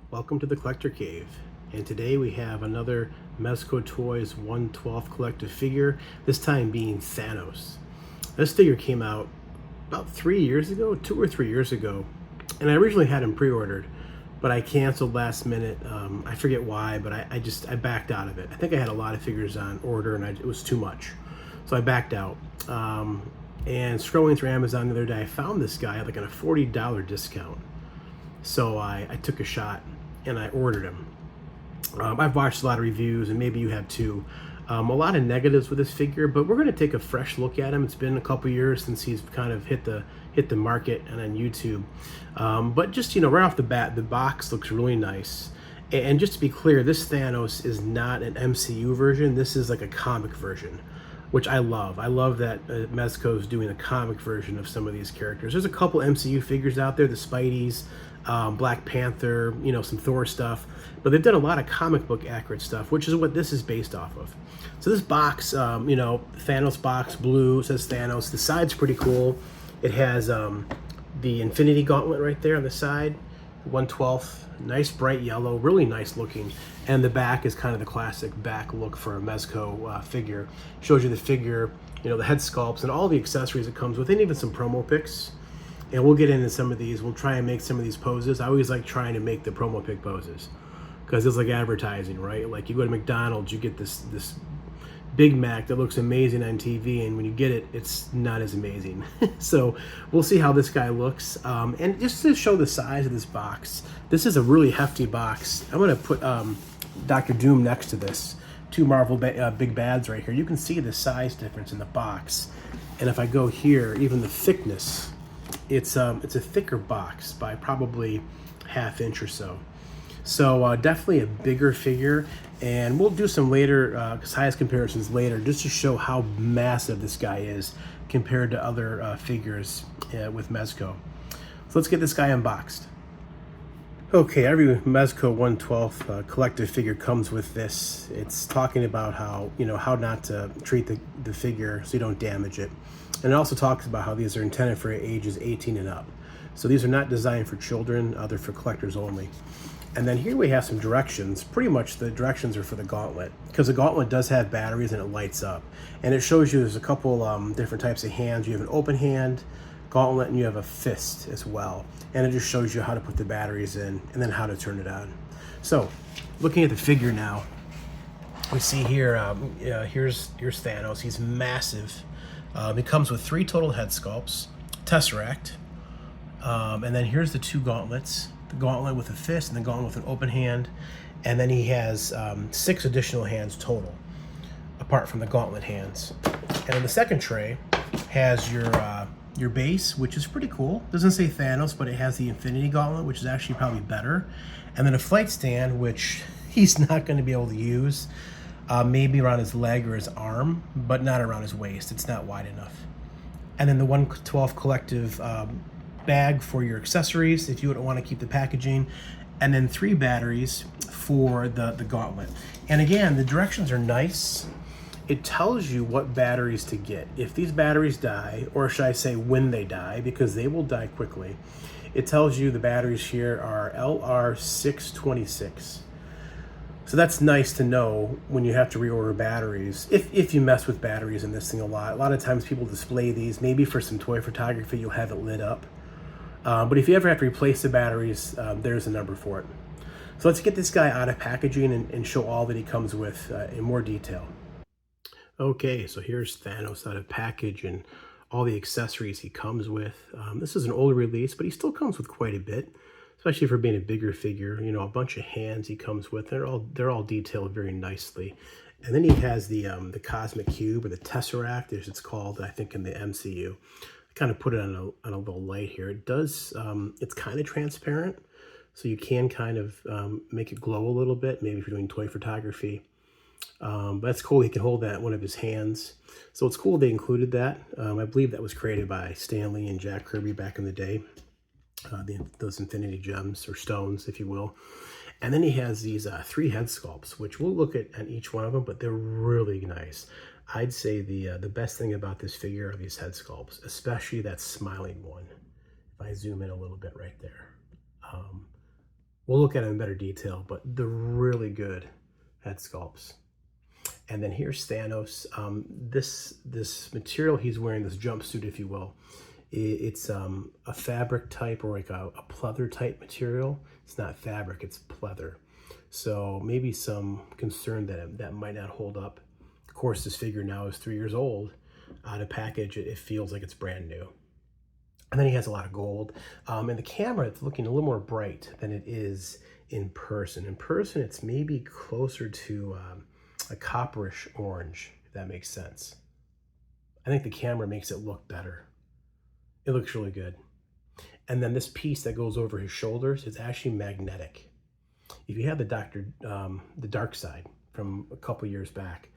Welcome to the Collector Cave, and today we have another Mezco Toyz 1/12 collective figure, this time being Thanos. This figure came out about 3 years ago, 2 or 3 years ago, and I originally had him pre-ordered, but I canceled last minute. I forget why, but I backed out of it. I think I had a lot of figures on order and it was too much, so I backed out. And scrolling through Amazon the other day, I found this guy at like a $40 discount. So I took a shot and I ordered him. I've watched a lot of reviews, and maybe you have too. A lot of negatives with this figure, but we're going to take a fresh look at him. It's been a couple years since he's kind of hit the market and on YouTube. But just right off the bat, the box looks really nice. And just to be clear, this Thanos is not an MCU version. This is like a comic version, which I love. I love that Mezco is doing a comic version of some of these characters. There's a couple MCU figures out there, the Spideys, Black Panther, some Thor stuff, but they've done a lot of comic book accurate stuff, which is what this is based off of. So this box, Thanos box, blue, says Thanos. The side's pretty cool. It has the Infinity Gauntlet right there on the side, 1/12, nice bright yellow, really nice looking. And the back is kind of the classic back look for a Mezco figure. Shows you the figure, the head sculpts and all the accessories it comes with, and even some promo pics. And we'll get into some of these. We'll try and make some of these poses. I always like trying to make the promo pic poses because it's like advertising, right? Like you go to McDonald's, you get this Big Mac that looks amazing on TV, and when you get it, it's not as amazing. So we'll see how this guy looks. And just to show the size of this box, this is a really hefty box. I'm going to put Dr. Doom next to this. Two Marvel big bads right here. You can see the size difference in the box. And if I go here, even the thickness, it's a thicker box by probably ½ inch or so. So definitely a bigger figure, and we'll do some later size comparisons later just to show how massive this guy is compared to other figures with Mezco. So let's get this guy unboxed. Okay, every Mezco 1/12 collective figure comes with this. It's talking about how not to treat the figure so you don't damage it. And it also talks about how these are intended for ages 18 and up. So these are not designed for children, they're for collectors only. And then here we have some directions. Pretty much the directions are for the gauntlet, because the gauntlet does have batteries and it lights up. And it shows you there's a couple different types of hands. You have an open hand gauntlet and you have a fist as well. And it just shows you how to put the batteries in and then how to turn it on. So looking at the figure now, we see here, here's Thanos. He's massive. It comes with 3 total head sculpts, Tesseract, and then here's the 2 gauntlets, the gauntlet with a fist and the gauntlet with an open hand, and then he has 6 additional hands total, apart from the gauntlet hands. And then the second tray has your base, which is pretty cool. Doesn't say Thanos, but it has the Infinity Gauntlet, which is actually probably better, and then a flight stand, which he's not going to be able to use. Maybe around his leg or his arm, but not around his waist. It's not wide enough. And then the 1/12 collective bag for your accessories if you don't want to keep the packaging, and then 3 batteries for the gauntlet. And again, the directions are nice. It tells you what batteries to get. If these batteries die, or should I say when they die, because they will die quickly, it tells you the batteries here are LR626. So that's nice to know when you have to reorder batteries, if you mess with batteries in this thing a lot. A lot of times people display these, maybe for some toy photography, you'll have it lit up. But if you ever have to replace the batteries, there's a number for it. So let's get this guy out of packaging and show all that he comes with in more detail. Okay, so here's Thanos out of package and all the accessories he comes with. This is an older release, but he still comes with quite a bit, especially for being a bigger figure. A bunch of hands he comes with. They're all detailed very nicely. And then he has the Cosmic Cube, or the Tesseract, as it's called, I think, in the MCU. I kind of put it on a little light here. It does, it's kind of transparent, so you can kind of make it glow a little bit, maybe if you're doing toy photography. But that's cool. He can hold that in one of his hands. So it's cool they included that. I believe that was created by Stan Lee and Jack Kirby back in the day. Those Infinity Gems, or stones, if you will. And then he has these 3 head sculpts, which we'll look at each one of them, but they're really nice. I'd say the best thing about this figure are these head sculpts, especially that smiling one. If I zoom in a little bit right there. We'll look at it in better detail, but they're really good head sculpts. And then here's Thanos. This material he's wearing, this jumpsuit, if you will, it's a fabric type, or like a pleather type material. It's not fabric, it's pleather. So maybe some concern that that might not hold up. Of course, this figure now is 3 years old. Out of package, it feels like it's brand new. And then he has a lot of gold. In the camera, it's looking a little more bright than it is in person. In person, it's maybe closer to a copperish orange, if that makes sense. I think the camera makes it look better. It looks really good. And then this piece that goes over his shoulders is actually magnetic. If you have the Dark Side from a couple years back,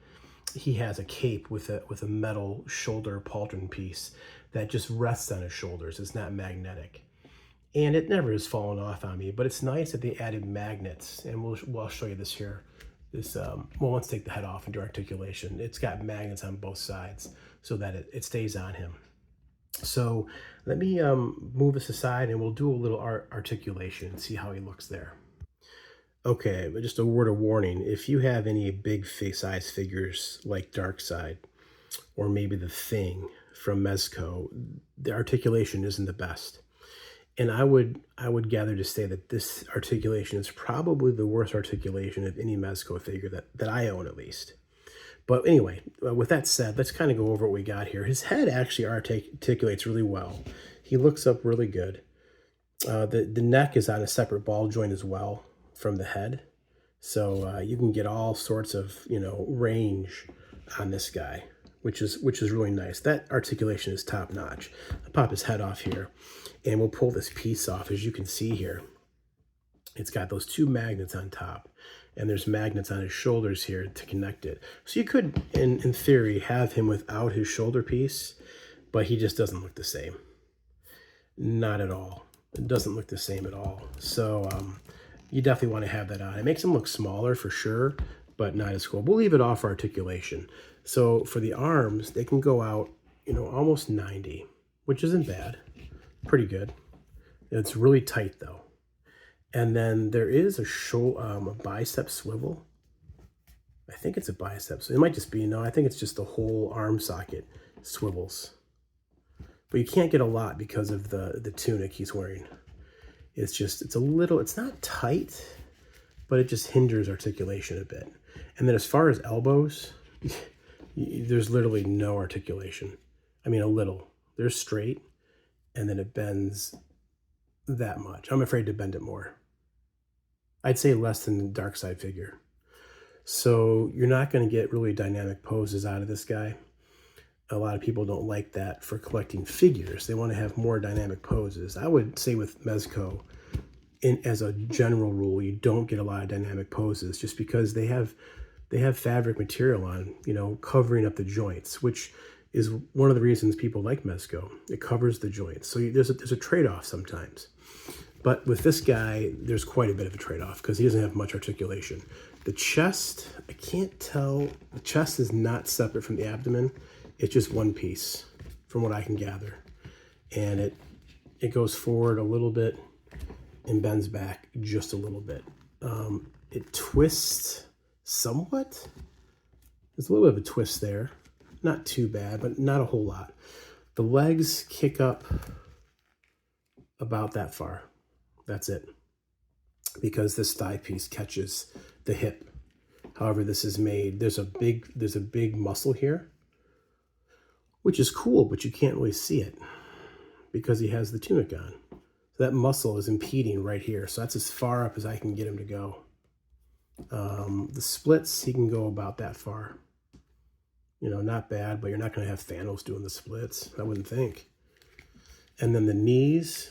he has a cape with a metal shoulder pauldron piece that just rests on his shoulders. It's not magnetic. And it never has fallen off on me, but it's nice that they added magnets. And I'll show you this here. Well, let's take the head off and do articulation. It's got magnets on both sides so that it stays on him. So let me move this aside and we'll do a little articulation and see how he looks there. Okay, but just a word of warning. If you have any big size figures like Darkseid or maybe the Thing from Mezco, the articulation isn't the best. And I would gather to say that this articulation is probably the worst articulation of any Mezco figure that I own, at least. But anyway, with that said, let's kind of go over what we got here. His head actually articulates really well. He looks up really good. The neck is on a separate ball joint as well from the head. So you can get all sorts of, range on this guy, which is really nice. That articulation is top notch. I'll pop his head off here and we'll pull this piece off. As you can see here, it's got those two magnets on top and there's magnets on his shoulders here to connect it. So you could, in theory, have him without his shoulder piece, but he just doesn't look the same. Not at all. It doesn't look the same at all. So you definitely want to have that on. It makes him look smaller for sure, but not as cool. We'll leave it off for articulation. So for the arms, they can go out, almost 90, which isn't bad. Pretty good. It's really tight though. And then there is a bicep swivel. I think it's a bicep. So it might just be, I think it's just the whole arm socket swivels. But you can't get a lot because of the tunic he's wearing. It's not tight, but it just hinders articulation a bit. And then as far as elbows, there's literally no articulation. I mean, a little. They're straight, and then it bends that much. I'm afraid to bend it more. I'd say less than the Darkseid figure. So you're not going to get really dynamic poses out of this guy. A lot of people don't like that for collecting figures. They want to have more dynamic poses. I would say with Mezco, as a general rule, you don't get a lot of dynamic poses just because they have fabric material on, covering up the joints, which is one of the reasons people like Mezco. It covers the joints. So there's a trade-off sometimes. But with this guy, there's quite a bit of a trade-off because he doesn't have much articulation. The chest, I can't tell. The chest is not separate from the abdomen. It's just one piece from what I can gather. And it goes forward a little bit and bends back just a little bit. It twists somewhat. There's a little bit of a twist there. Not too bad, but not a whole lot. The legs kick up about that far. That's it. Because this thigh piece catches the hip. However, this is made, there's a big muscle here, which is cool, but you can't really see it because he has the tunic on. So that muscle is impeding right here. So that's as far up as I can get him to go. The splits, he can go about that far. Not bad, but you're not going to have Thanos doing the splits, I wouldn't think. And then the knees,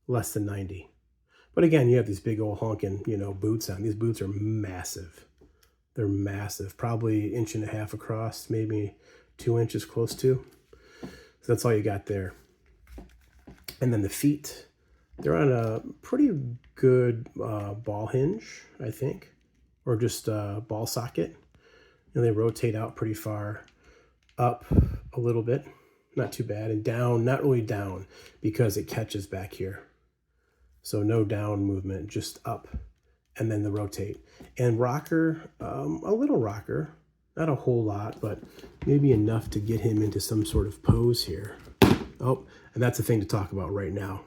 less than 90. But again, you have these big old honking, boots on. These boots are massive. They're massive, probably 1.5 inches across, maybe 2 inches close to. So that's all you got there. And then the feet, they're on a pretty good ball hinge, I think, or just ball socket. And they rotate out pretty far, up a little bit, not too bad, and down, not really down, because it catches back here. So no down movement, just up, and then the rotate. And rocker, a little rocker, not a whole lot, but maybe enough to get him into some sort of pose here. Oh, and that's the thing to talk about right now.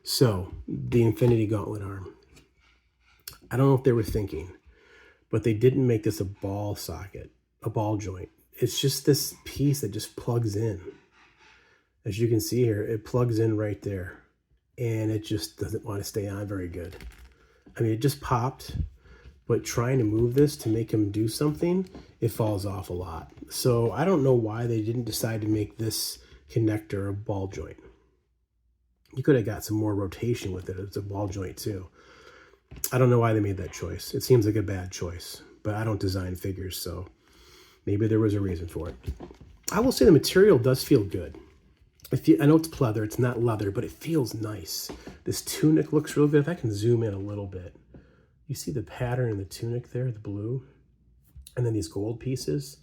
So the Infinity Gauntlet arm. I don't know if they were thinking, but they didn't make this a ball socket, a ball joint. It's just this piece that just plugs in. As you can see here, it plugs in right there, and it just doesn't want to stay on very good. I mean, it just popped, but trying to move this to make him do something, it falls off a lot. So I don't know why they didn't decide to make this connector a ball joint. You could have got some more rotation with it. It's a ball joint too. I don't know why they made that choice. It seems like a bad choice, but I don't design figures, so maybe there was a reason for it. I will say the material does feel good. I know it's pleather, it's not leather, but it feels nice. This tunic looks real good. If I can zoom in a little bit, you see the pattern in the tunic there, the blue, and then these gold pieces.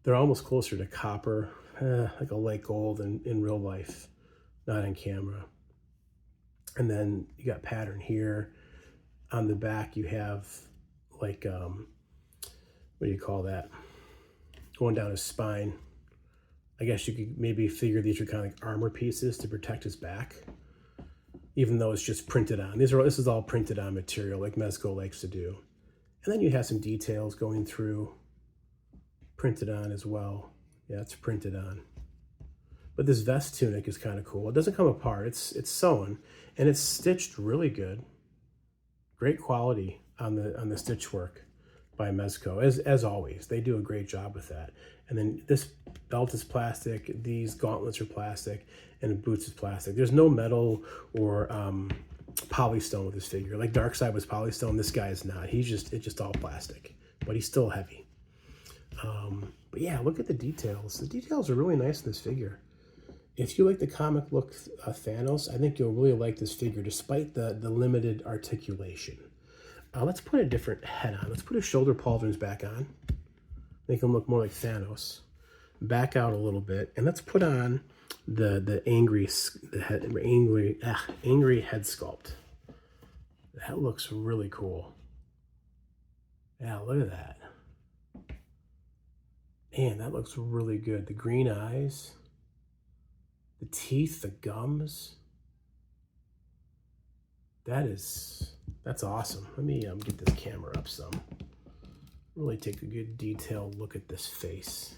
They're almost closer to copper, like a light gold in real life, not on camera. And then you got pattern here. On the back, you have like, what do you call that? Going down his spine. I guess you could maybe figure these are kind of like armor pieces to protect his back, even though it's just printed on. This is all printed on material like Mezco likes to do. And then you have some details going through, printed on as well. Yeah, it's printed on. But this vest tunic is kind of cool. It doesn't come apart. It's sewn, and it's stitched really good. Great quality on the stitch work by Mezco, as always. They do a great job with that. And then this belt is plastic, these gauntlets are plastic, and the boots is plastic. There's no metal or polystone with this figure. Like Darkseid was polystone, this guy is not. It's just all plastic, but he's still heavy. But yeah, look at the details. The details are really nice in this figure. If you like the comic look Thanos, I think you'll really like this figure, despite the limited articulation. Let's put a different head on. Let's put his shoulder pauldrons back on. Make him look more like Thanos. Back out a little bit, and let's put on the angry head sculpt. That looks really cool. Yeah, look at that. Man, that looks really good. The green eyes, the teeth, the gums. That's awesome. Let me get this camera up some. Really take a good detailed look at this face.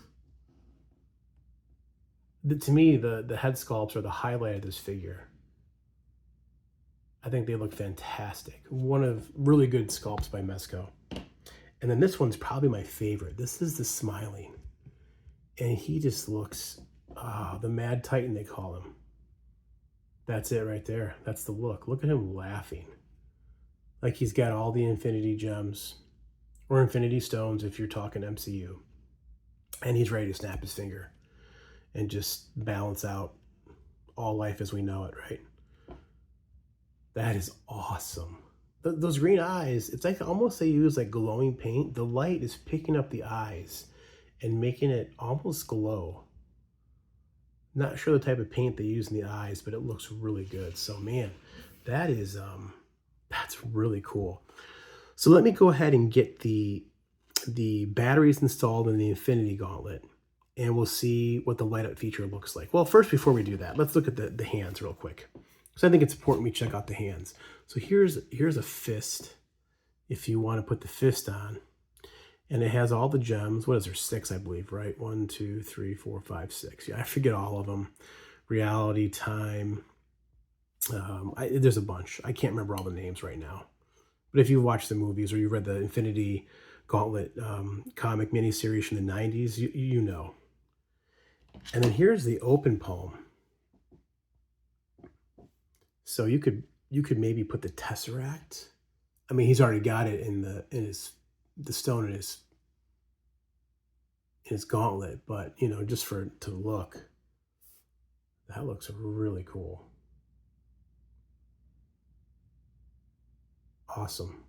To me, the head sculpts are the highlight of this figure. I think they look fantastic. One of really good sculpts by Mezco. And then this one's probably my favorite. This is the smiling. And he just looks, the Mad Titan they call him. That's it right there. That's the look. Look at him laughing. Like he's got all the Infinity Gems, or Infinity Stones if you're talking MCU. And he's ready to snap his finger and just balance out all life as we know it, right? That is awesome. Those green eyes, it's like almost they use like glowing paint. The light is picking up the eyes and making it almost glow. Not sure the type of paint they use in the eyes, but it looks really good. So man, that's really cool. So let me go ahead and get the batteries installed in the Infinity Gauntlet, and we'll see what the light up feature looks like. Well, first, before we do that, let's look at the hands real quick. So I think it's important we check out the hands. So here's a fist, if you want to put the fist on. And it has all the gems. What is there? 6, I believe, right? 1, 2, 3, 4, 5, 6. Yeah, I forget all of them. Reality, time. There's a bunch. I can't remember all the names right now. But if you've watched the movies or you've read the Infinity Gauntlet comic miniseries from the 90s, you know. And then here's the open palm. So you could maybe put the Tesseract. I mean, he's already got it in the stone in his gauntlet, but you know, just to look, that looks really cool. Awesome.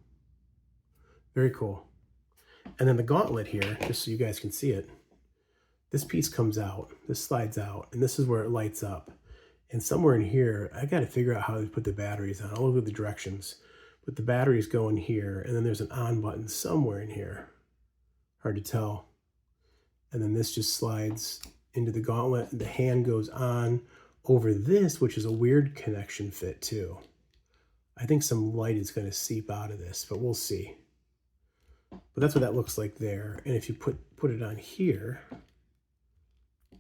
Very cool. And then the gauntlet here, just so you guys can see it, this piece comes out, this slides out, and this is where it lights up. And somewhere in here, I got to figure out how to put the batteries on. I'll look at the directions. But the batteries go in here, and then there's an on button somewhere in here. Hard to tell. And then this just slides into the gauntlet. The hand goes on over this, which is a weird connection fit too. I think some light is going to seep out of this, but we'll see. But that's what that looks like there. And if you put it on here,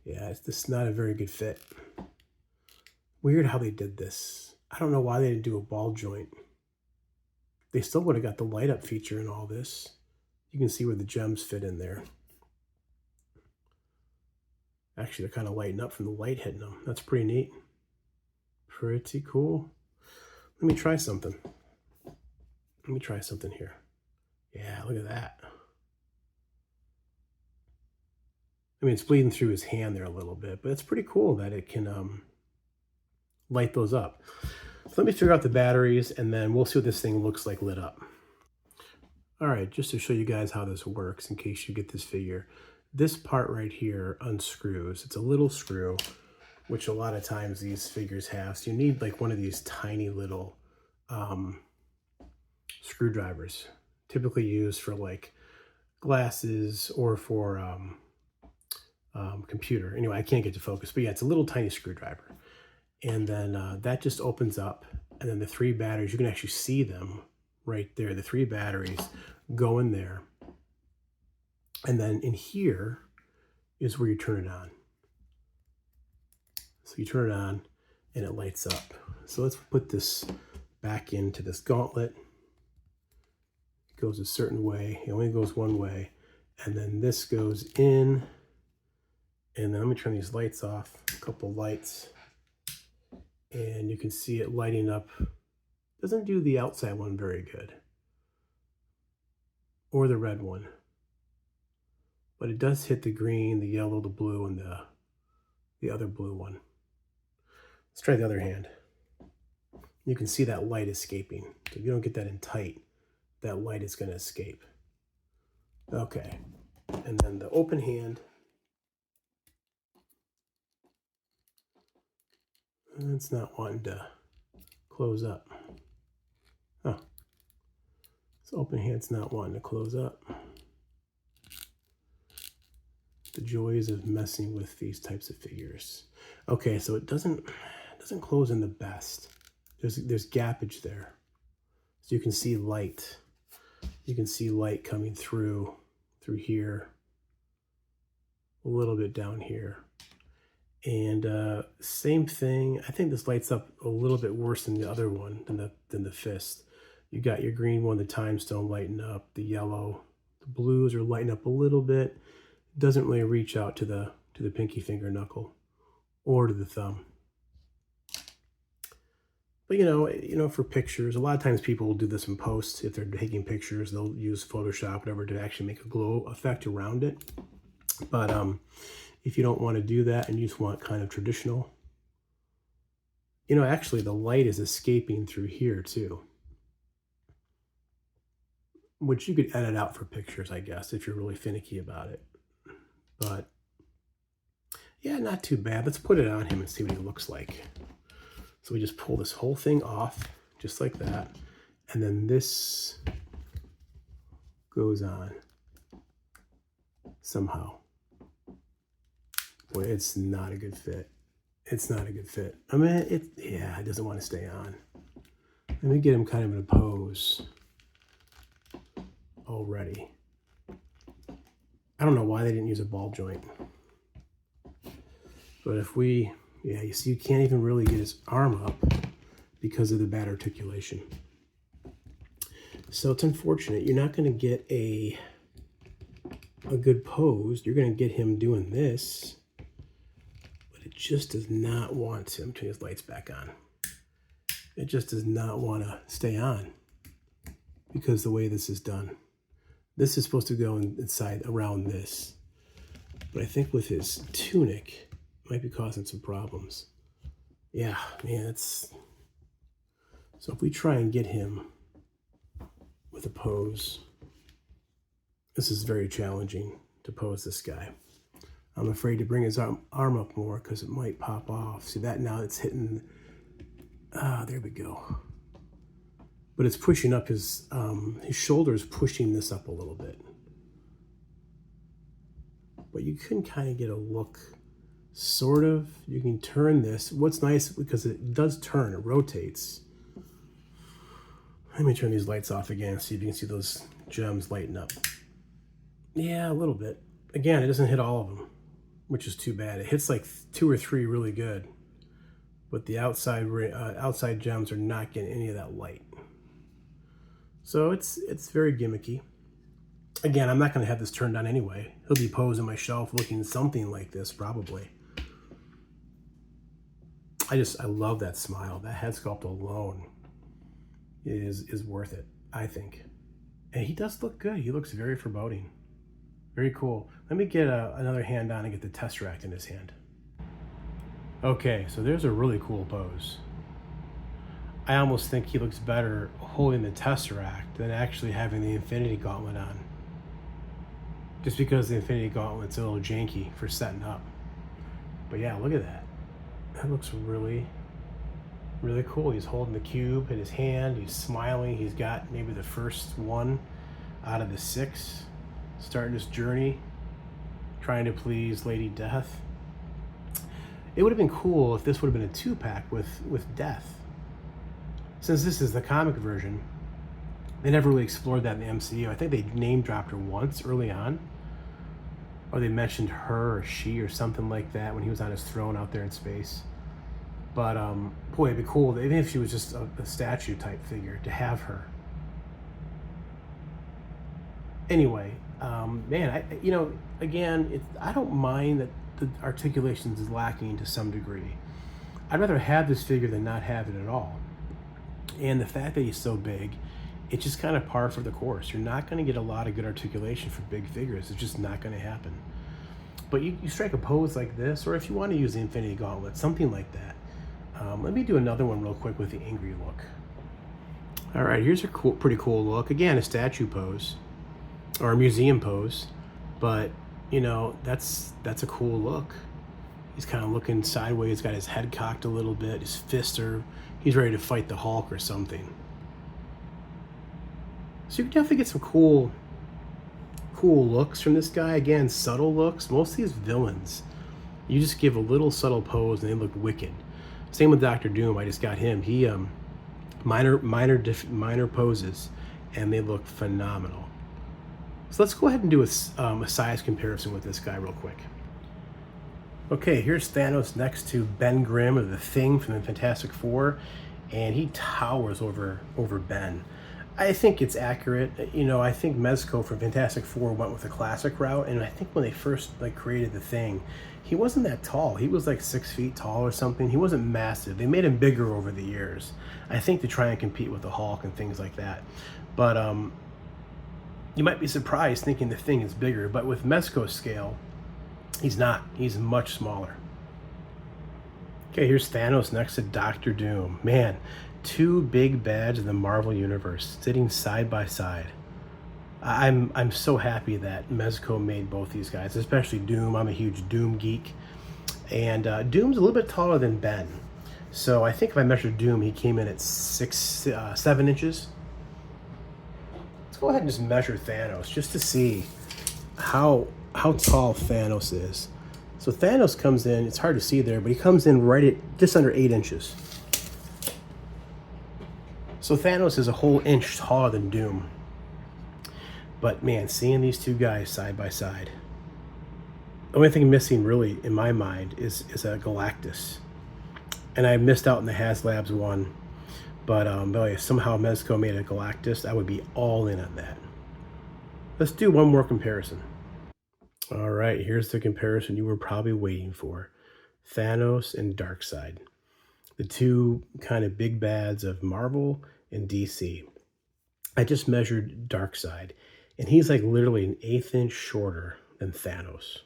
yeah, it's just not a very good fit. Weird how they did this. I don't know why they didn't do a ball joint. They still would have got the light up feature in all this. You can see where the gems fit in there. Actually, they're kind of lighting up from the light hitting them. That's pretty neat. Pretty cool. Let me try something. Let me try something here. Yeah, look at that. I mean, it's bleeding through his hand there a little bit, but it's pretty cool that it can light those up. So let me figure out the batteries, and then we'll see what this thing looks like lit up. All right, just to show you guys how this works in case you get this figure. This part right here unscrews. It's a little screw, which a lot of times these figures have. So you need like one of these tiny little screwdrivers, typically used for like glasses or for computer. Anyway, I can't get to focus, but yeah, it's a little tiny screwdriver. And then that just opens up, and then the 3 batteries, you can actually see them right there. The 3 batteries go in there. And then in here is where you turn it on. So you turn it on and it lights up. So let's put this back into this gauntlet. It goes a certain way. It only goes one way. And then this goes in. And then let me turn these lights off. A couple lights. And you can see it lighting up. Doesn't do the outside one very good. Or the red one. But it does hit the green, the yellow, the blue, and the other blue one. Let's try the other hand. You can see that light escaping. So if you don't get that in tight, that light is going to escape. Okay. And then the open hand. It's not wanting to close up. Oh. This open hand's not wanting to close up. The joys of messing with these types of figures. Okay, so it doesn't close in the best. There's gappage there. So you can see light. You can see light coming through here. A little bit down here. And same thing. I think this lights up a little bit worse than the other one, than the fist. You got your green one, the time stone lighting up, the yellow, the blues are lighting up a little bit. Doesn't really reach out to the pinky finger knuckle or to the thumb. But you know, for pictures, a lot of times people will do this in post. If they're taking pictures, they'll use Photoshop, whatever, to actually make a glow effect around it. But if you don't want to do that and you just want kind of traditional, actually the light is escaping through here too, which you could edit out for pictures, I guess, if you're really finicky about it. But yeah, not too bad. Let's put it on him and see what he looks like. So we just pull this whole thing off, just like that. And then this goes on somehow. Boy, it's not a good fit. It's not a good fit. I mean, it doesn't want to stay on. Let me get him kind of in a pose already. I don't know why they didn't use a ball joint. But if you see, you can't even really get his arm up because of the bad articulation. So it's unfortunate. You're not going to get a good pose. You're going to get him doing this. But it just does not want to. I'm turning his lights back on. It just does not want to stay on because the way this is done. This is supposed to go inside around this. But I think with his tunic, it might be causing some problems. Yeah, man, it's... So if we try and get him with a pose, this is very challenging to pose this guy. I'm afraid to bring his arm up more because it might pop off. See that now it's hitting, there we go. But it's pushing up his shoulder is pushing this up a little bit. But you can kind of get a look, sort of. You can turn this. What's nice, because it does turn, it rotates. Let me turn these lights off again, see if you can see those gems lighten up. Yeah, a little bit. Again, it doesn't hit all of them, which is too bad. It hits like 2 or 3 really good, but the outside gems are not getting any of that light. So it's very gimmicky. Again, I'm not going to have this turned on anyway. He'll be posed on my shelf looking something like this, probably. I love that smile. That head sculpt alone is worth it, I think. And he does look good. He looks very foreboding. Very cool. Let me get another hand on and get the Tesseract in his hand. Okay, so there's a really cool pose. I almost think he looks better holding the Tesseract than actually having the Infinity Gauntlet on. Just because the Infinity Gauntlet's a little janky for setting up. But yeah, look at that. That looks really, really cool. He's holding the cube in his hand. He's smiling. He's got maybe the first one out of the 6 starting this journey, trying to please Lady Death. It would have been cool if this would have been a 2-pack with Death. Since this is the comic version, they never really explored that in the MCU. I think they name dropped her once early on, or they mentioned her or she or something like that when he was on his throne out there in space. But boy, it'd be cool, even if she was just a statue type figure, to have her. Anyway, man, again, I don't mind that the articulation is lacking to some degree. I'd rather have this figure than not have it at all. And the fact that he's so big, it's just kind of par for the course. You're not going to get a lot of good articulation for big figures. It's just not going to happen. But you strike a pose like this, or if you want to use the Infinity Gauntlet, something like that. Let me do another one real quick with the angry look. All right, here's a pretty cool look. Again, a statue pose or a museum pose, but that's a cool look. He's kind of looking sideways, got his head cocked a little bit, his fists are, he's ready to fight the Hulk or something. So you can definitely get some cool looks from this guy. Again, subtle looks. Most of these villains, you just give a little subtle pose and they look wicked. Same with Dr. Doom. I just got him. He minor poses, and they look phenomenal. So let's go ahead and do a size comparison with this guy real quick. Okay, here's Thanos next to Ben Grimm of the Thing from the Fantastic Four, and he towers over Ben. I think it's accurate. I think Mezco from Fantastic Four went with a classic route, and I think when they first created the Thing, he wasn't that tall. He was like 6 feet tall or something. He wasn't massive. They made him bigger over the years, I think, to try and compete with the Hulk and things like that. But you might be surprised thinking the Thing is bigger, but with Mezco's scale, he's not. He's much smaller. Okay, here's Thanos next to Dr. Doom. Man, 2 big bads of the Marvel Universe sitting side by side. I'm so happy that Mezco made both these guys, especially Doom. I'm a huge Doom geek. And Doom's a little bit taller than Ben. So I think if I measured Doom, he came in at 7 inches. Let's go ahead and just measure Thanos just to see how tall Thanos is. So Thanos comes in, it's hard to see there, but he comes in right at just under 8 inches. So Thanos is a whole inch taller than Doom. But man, seeing these 2 guys side by side, the only thing missing really in my mind is a Galactus. And I missed out in the HasLabs one, but if somehow Mezco made a Galactus, I would be all in on that. Let's do one more comparison. All right, here's the comparison you were probably waiting for. Thanos and Darkseid. The 2 kind of big bads of Marvel and DC. I just measured Darkseid, and he's like literally an 1/8 inch shorter than Thanos.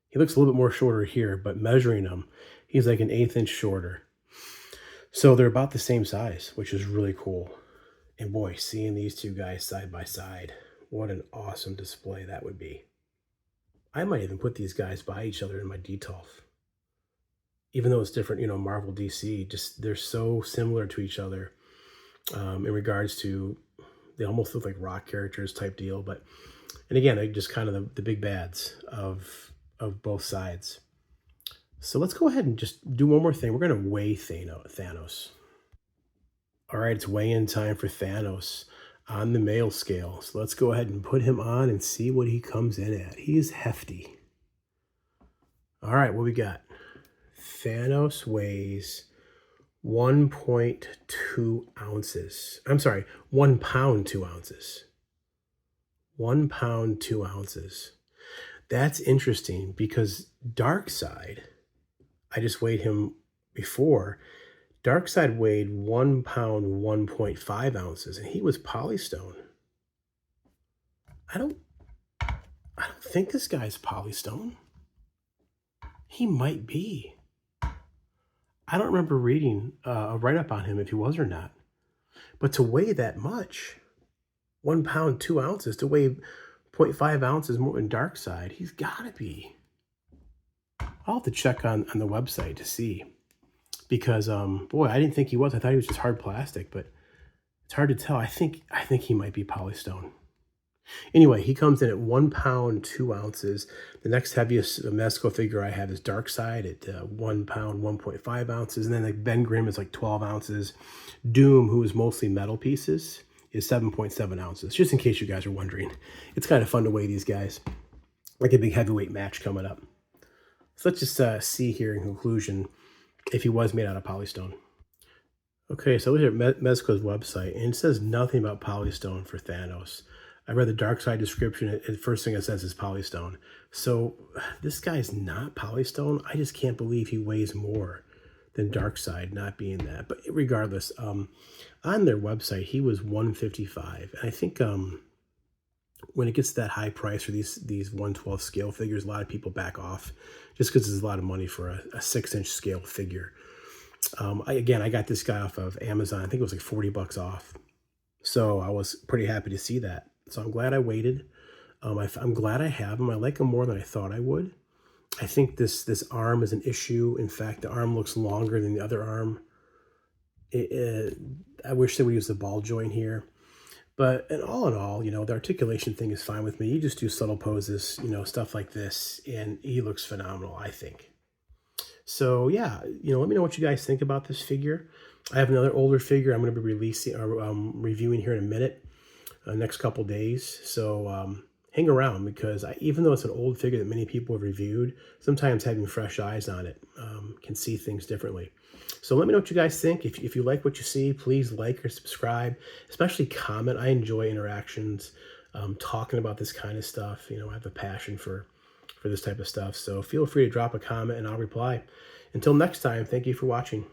He looks a little bit more shorter here, but measuring him, he's like an 1/8 inch shorter. So they're about the same size, which is really cool. And boy, seeing these 2 guys side by side, what an awesome display that would be. I might even put these guys by each other in my detolf. Even though it's different, Marvel DC, just they're so similar to each other in regards to they almost look like rock characters type deal. But and again, they're just kind of the big bads of both sides. So let's go ahead and just do one more thing. We're going to weigh Thanos. All right, it's weigh-in time for Thanos on the male scale. So let's go ahead and put him on and see what he comes in at. He is hefty. All right, what we got? Thanos weighs 1.2 ounces. I'm sorry, 1 pound, 2 ounces. 1 pound, 2 ounces. That's interesting because Darkseid, I just weighed him before. Darkseid weighed 1 pound, 1.5 ounces, and he was polystone. I don't think this guy's polystone. He might be. I don't remember reading a write-up on him if he was or not. But to weigh that much, 1 pound, 2 ounces, to weigh 0.5 ounces more than Darkseid, he's got to be. I'll have to check on the website to see. Because, boy, I didn't think he was. I thought he was just hard plastic, but it's hard to tell. I think he might be polystone. Anyway, he comes in at 1 pound, 2 ounces. The next heaviest Mezco figure I have is Darkseid at 1 pound, 1.5 ounces. And then like Ben Grimm is like 12 ounces. Doom, who is mostly metal pieces, is 7.7 ounces. Just in case you guys are wondering. It's kind of fun to weigh these guys. Like a big heavyweight match coming up. So let's just see here in conclusion if he was made out of polystone. Okay, so we're here at Mezco's website, and it says nothing about polystone for Thanos. I read the Darkseid description, and the first thing it says is polystone. So this guy's not polystone. I just can't believe he weighs more than Darkseid not being that. But regardless, on their website, he was $155. And I think when it gets to that high price for these 1/12 scale figures, a lot of people back off just because it's a lot of money for a 6-inch scale figure. I got this guy off of Amazon. I think it was like $40 off. So I was pretty happy to see that. So I'm glad I waited. I'm glad I have him. I like him more than I thought I would. I think this arm is an issue. In fact, the arm looks longer than the other arm. I wish they would use the ball joint here. But in all, the articulation thing is fine with me. You just do subtle poses, stuff like this, and he looks phenomenal, I think. So yeah, let me know what you guys think about this figure. I have another older figure I'm going to be releasing or reviewing here in a minute, next couple days. So hang around because even though it's an old figure that many people have reviewed, sometimes having fresh eyes on it can see things differently. So let me know what you guys think. If you like what you see, please like or subscribe, especially comment. I enjoy interactions, talking about this kind of stuff. I have a passion for this type of stuff. So feel free to drop a comment and I'll reply. Until next time, thank you for watching.